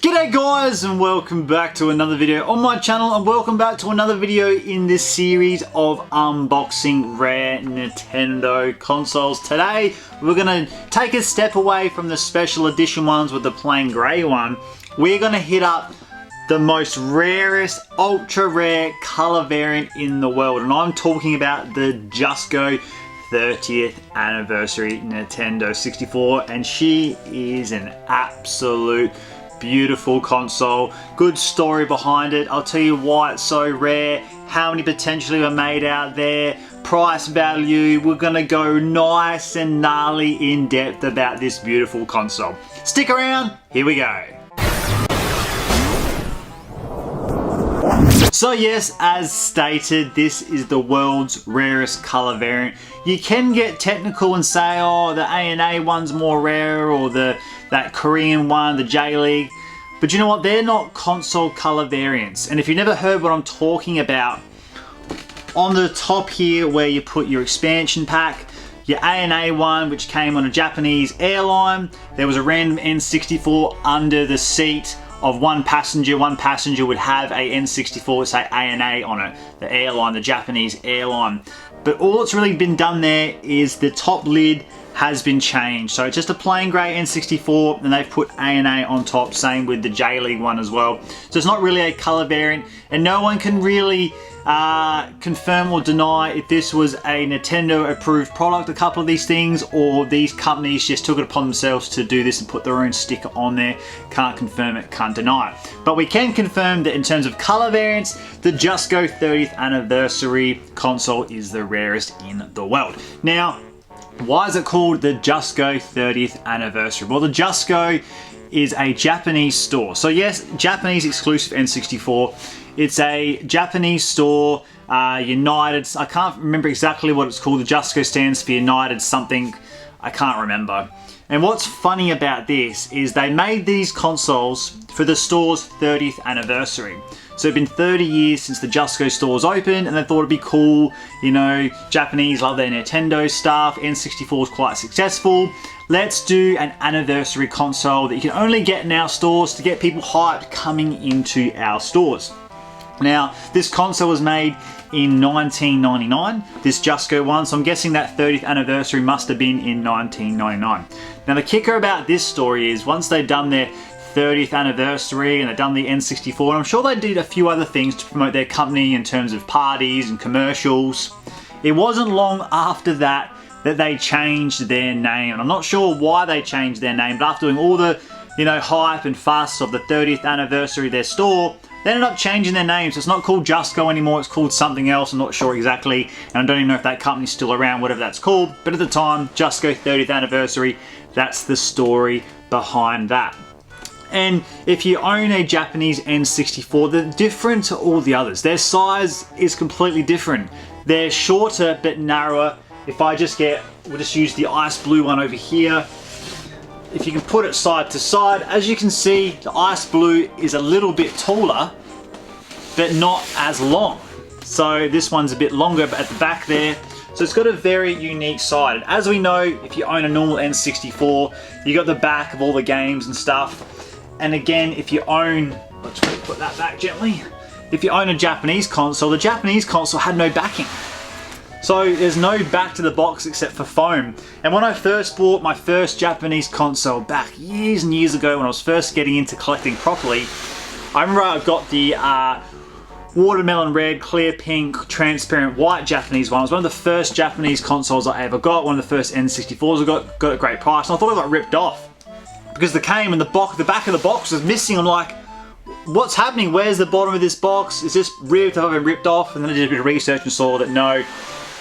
G'day guys, and welcome back to another video on my channel, and welcome back to another video in this series of unboxing rare Nintendo consoles. Today we're going to take a step away from the special edition ones with the plain grey one. We're going to hit up the most rarest, ultra rare colour variant in the world, and I'm talking about the Jusco 30th anniversary Nintendo 64, and she is an absolute beautiful console. Good story behind it. I'll tell you why it's so rare, how many potentially were made out there, price value. We're gonna go nice and gnarly in depth about this beautiful console. Stick around, here we go. So yes, as stated, this is the world's rarest color variant. You can get technical and say, oh, the A&A one's more rare, or that Korean one, the J-League. But you know what? They're not console color variants. And if you've never heard what I'm talking about, on the top here where you put your expansion pack, your A&A one, which came on a Japanese airline, there was a random N64 under the seat of one passenger. One passenger would have a N64, say A&A on it, the airline, the Japanese airline. But all that's really been done there is the top lid has been changed. So it's just a plain grey N64, and they've put A&A on top, same with the J-League one as well. So it's not really a colour variant, and no one can really confirm or deny if this was a Nintendo approved product, a couple of these things, or these companies just took it upon themselves to do this and put their own sticker on there. Can't confirm it, can't deny it. But we can confirm that in terms of colour variants, the Jusco 30th anniversary console is the rarest in the world. Now, why is it called the Jusco 30th anniversary? Well, the Jusco is a Japanese store. So yes, Japanese exclusive N64. It's a Japanese store, United, I can't remember exactly what it's called. The Jusco stands for United something, I can't remember. And what's funny about this is they made these consoles for the store's 30th anniversary. So it's been 30 years since the Jusco stores opened, and they thought it'd be cool, you know, Japanese love their Nintendo stuff, N64 is quite successful. Let's do an anniversary console that you can only get in our stores to get people hyped coming into our stores. Now, this console was made in 1999, this Jusco one, so I'm guessing that 30th anniversary must have been in 1999. Now, the kicker about this story is once they've done their 30th anniversary and they've done the N64, and I'm sure they did a few other things to promote their company in terms of parties and commercials. It wasn't long after that that they changed their name, and I'm not sure why they changed their name, but after doing all the, you know, hype and fuss of the 30th anniversary of their store, they ended up changing their name. So it's not called Jusco anymore, it's called something else, I'm not sure exactly, and I don't even know if that company's still around, whatever that's called, but at the time, Jusco 30th anniversary, that's the story behind that. And if you own a Japanese N64, they're different to all the others. Their size is completely different. They're shorter but narrower. If I just we'll just use the ice blue one over here. If you can put it side to side, as you can see, the ice blue is a little bit taller, but not as long. So this one's a bit longer at the back there. So it's got a very unique side. And as we know, if you own a normal N64, you got the back of all the games and stuff. And again, if you own, let's put that back gently. If you own a Japanese console, the Japanese console had no backing. So there's no back to the box except for foam. And when I first bought my first Japanese console back years and years ago when I was first getting into collecting properly, I remember I got the watermelon red, clear pink, transparent white Japanese one. It was one of the first Japanese consoles I ever got, one of the first N64s I got at a great price, and I thought I got ripped off. Because they came and the back of the box was missing. I'm like, what's happening? Where's the bottom of this box? Is this ripped? Have I been ripped off? And then I did a bit of research and saw that no,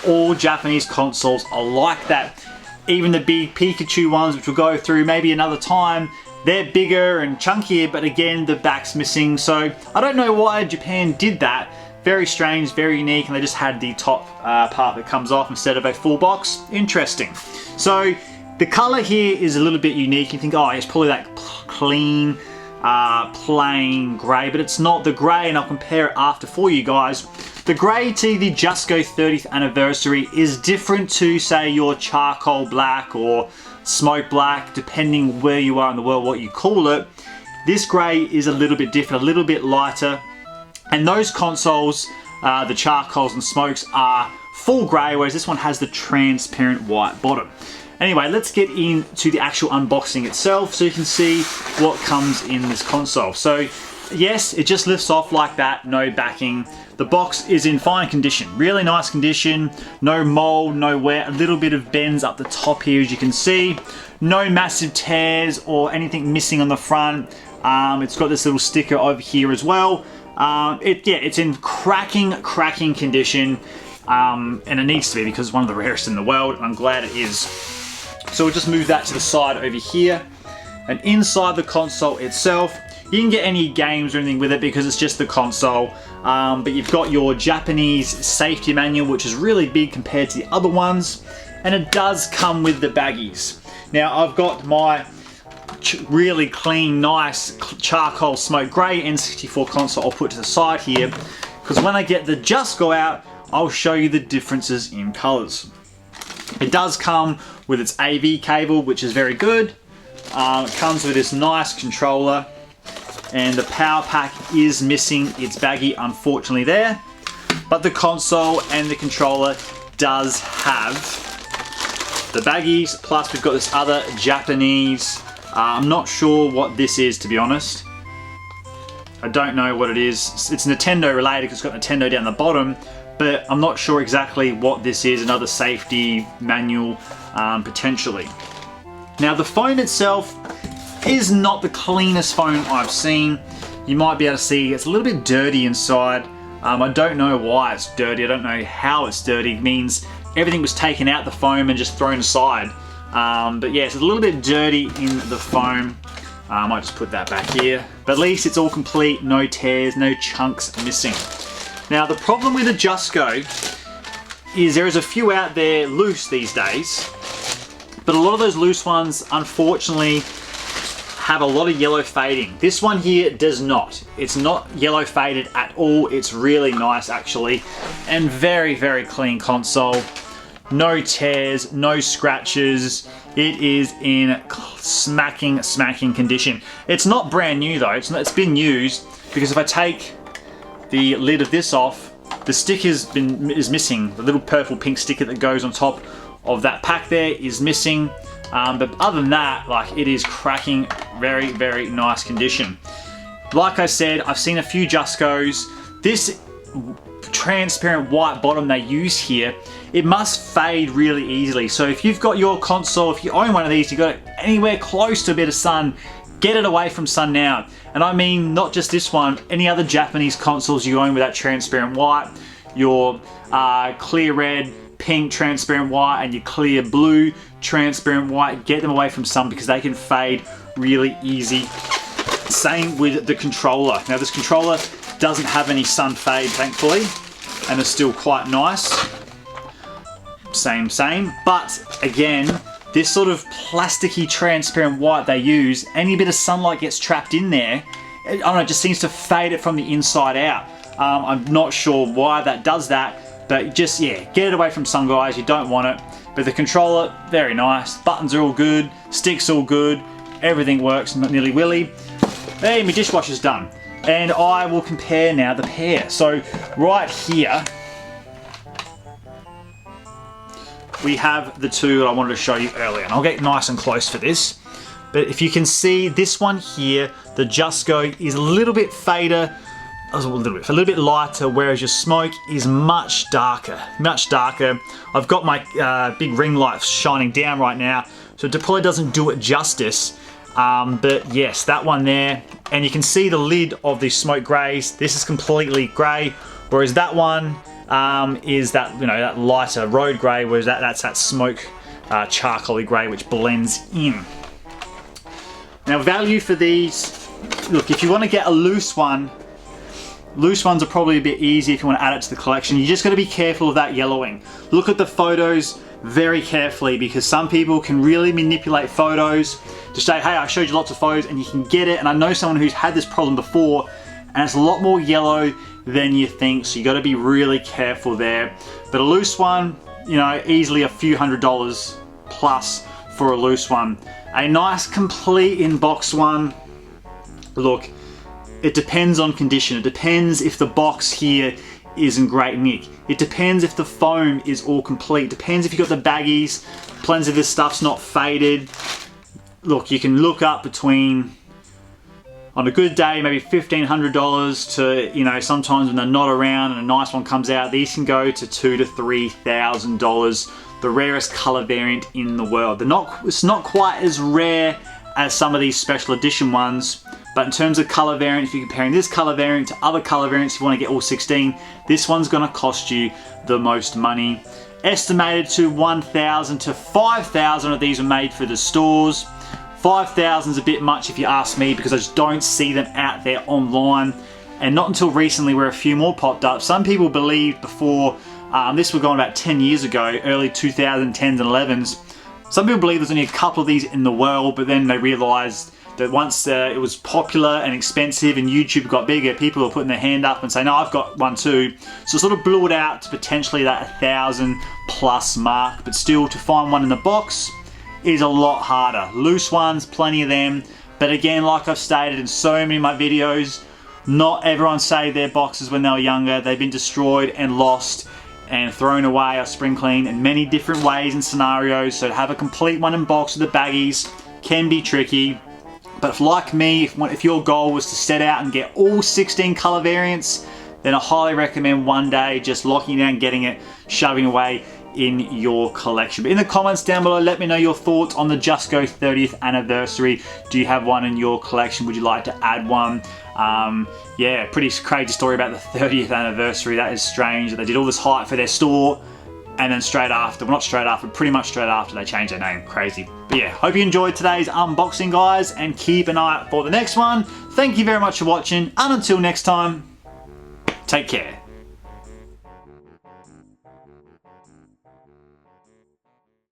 all Japanese consoles are like that. Even the big Pikachu ones, which we'll go through maybe another time, they're bigger and chunkier, but again, the back's missing. So I don't know why Japan did that. Very strange, very unique, and they just had the top part that comes off instead of a full box. Interesting. So the color here is a little bit unique. You think, oh, it's probably that clean, plain grey, but it's not the grey, and I'll compare it after for you guys. The grey to the Jusco 30th anniversary is different to, say, your charcoal black or smoke black, depending where you are in the world, what you call it. This grey is a little bit different, a little bit lighter. And those consoles, the charcoals and smokes, are full grey, whereas this one has the transparent white bottom. Anyway, let's get into the actual unboxing itself so you can see what comes in this console. So yes, it just lifts off like that, no backing. The box is in fine condition, really nice condition, no mold, no wear, a little bit of bends up the top here as you can see. No massive tears or anything missing on the front. It's got this little sticker over here as well. It's in cracking condition, and it needs to be because it's one of the rarest in the world, and I'm glad it is. So we'll just move that to the side over here. And inside the console itself, you can get any games or anything with it because it's just the console, but you've got your Japanese safety manual, which is really big compared to the other ones, and it does come with the baggies. Now I've got my really clean, nice charcoal smoke grey N64 console I'll put to the side here, because when I get the JUSCO out, I'll show you the differences in colours. It does come with its AV cable, which is very good. It comes with this nice controller, and the power pack is missing its baggie, unfortunately there, but the console and the controller does have the baggies, plus we've got this other Japanese, I'm not sure what this is, to be honest. I don't know what it is. It's Nintendo related because it's got Nintendo down the bottom, but I'm not sure exactly what this is. Another safety manual, potentially. Now the foam itself is not the cleanest foam I've seen. You might be able to see it's a little bit dirty inside. I don't know why it's dirty. I don't know how it's dirty. It means everything was taken out the foam and just thrown aside. But yes, it's a little bit dirty in the foam. I might just put that back here. But at least it's all complete, no tears, no chunks missing. Now the problem with the JUSCO is there is a few out there loose these days, but a lot of those loose ones unfortunately have a lot of yellow fading. This one here does not. It's not yellow faded at all. It's really nice actually, and very, very clean console. No tears, no scratches. It is in smacking condition. It's not brand new though. It's been used, because if I take the lid of this off, the sticker is missing. The little purple pink sticker that goes on top of that pack there is missing. But other than that, like, it is cracking, very, very nice condition. Like I said, I've seen a few JUSCOs. This transparent white bottom they use here, it must fade really easily. So if you've got your console, if you own one of these, you've got it anywhere close to a bit of sun, get it away from sun now. And I mean not just this one, any other Japanese consoles you own with that transparent white, your clear red, pink transparent white, and your clear blue transparent white, get them away from sun because they can fade really easy. Same with the controller. Now this controller doesn't have any sun fade, thankfully, and it's still quite nice. Same, but again, this sort of plasticky transparent white they use, any bit of sunlight gets trapped in there, I don't know, it just seems to fade it from the inside out. I'm not sure why that does that, but just, yeah, get it away from sun, guys, you don't want it. But the controller, very nice, buttons are all good, sticks all good, everything works nearly willy. Hey, my dishwasher's done. And I will compare now the pair. So right here, we have the two that I wanted to show you earlier, and I'll get nice and close for this. But if you can see, this one here, the JUSCO, is a little bit fader, a little bit lighter, whereas your smoke is much darker, much darker. I've got my big ring light shining down right now, so it probably doesn't do it justice. But yes, that one there, and you can see the lid of the smoke greys. This is completely grey, whereas that one is that, you know, that lighter road grey, whereas that's that smoke charcoaly grey, which blends in. Now, value for these, look, if you want to get a loose one, loose ones are probably a bit easy if you want to add it to the collection. You just got to be careful of that yellowing. Look at the photos very carefully, because some people can really manipulate photos to say, hey, I showed you lots of photos and you can get it. And I know someone who's had this problem before, and it's a lot more yellow than you think, so you got to be really careful there. But a loose one, you know, easily a few $100 plus for a loose one. A nice complete in-box one, Look, it depends on condition. It depends if the box here is in great nick. It depends if the foam is all complete. It depends if you've got the baggies, plenty of this stuff's not faded. Look, you can look up between, on a good day, maybe $1,500 to, you know, sometimes when they're not around and a nice one comes out, these can go to $2,000 to $3,000. The rarest color variant in the world. It's not quite as rare as some of these special edition ones, but in terms of color variant, if you're comparing this color variant to other color variants, if you want to get all 16, this one's gonna cost you the most money. Estimated to 1,000 to 5,000 of these were made for the stores. 5,000 is a bit much if you ask me, because I just don't see them out there online. And not until recently where a few more popped up. Some people believed before, this was going about 10 years ago, early 2010s and 11s. Some people believe there's only a couple of these in the world, but then they realized that once it was popular and expensive and YouTube got bigger, people were putting their hand up and saying, no, I've got one too. So it sort of blew it out to potentially that 1,000 plus mark, but still to find one in the box is a lot harder. Loose ones, plenty of them. But again, like I've stated in so many of my videos, not everyone saved their boxes when they were younger. They've been destroyed and lost and thrown away or spring cleaned in many different ways and scenarios. So to have a complete one in box with the baggies can be tricky. But if, like me, if your goal was to set out and get all 16 color variants, then I highly recommend one day just locking down, getting it, shoving away in your collection. But in the comments down below, let me know your thoughts on the Jusco 30th anniversary. Do you have one in your collection? Would you like to add one? Yeah, pretty crazy story about the 30th anniversary. That is strange that they did all this hype for their store and then straight after, well not straight after, pretty much straight after, they changed their name. Crazy. But yeah, hope you enjoyed today's unboxing, guys, and keep an eye out for the next one. Thank you very much for watching, and until next time, take care.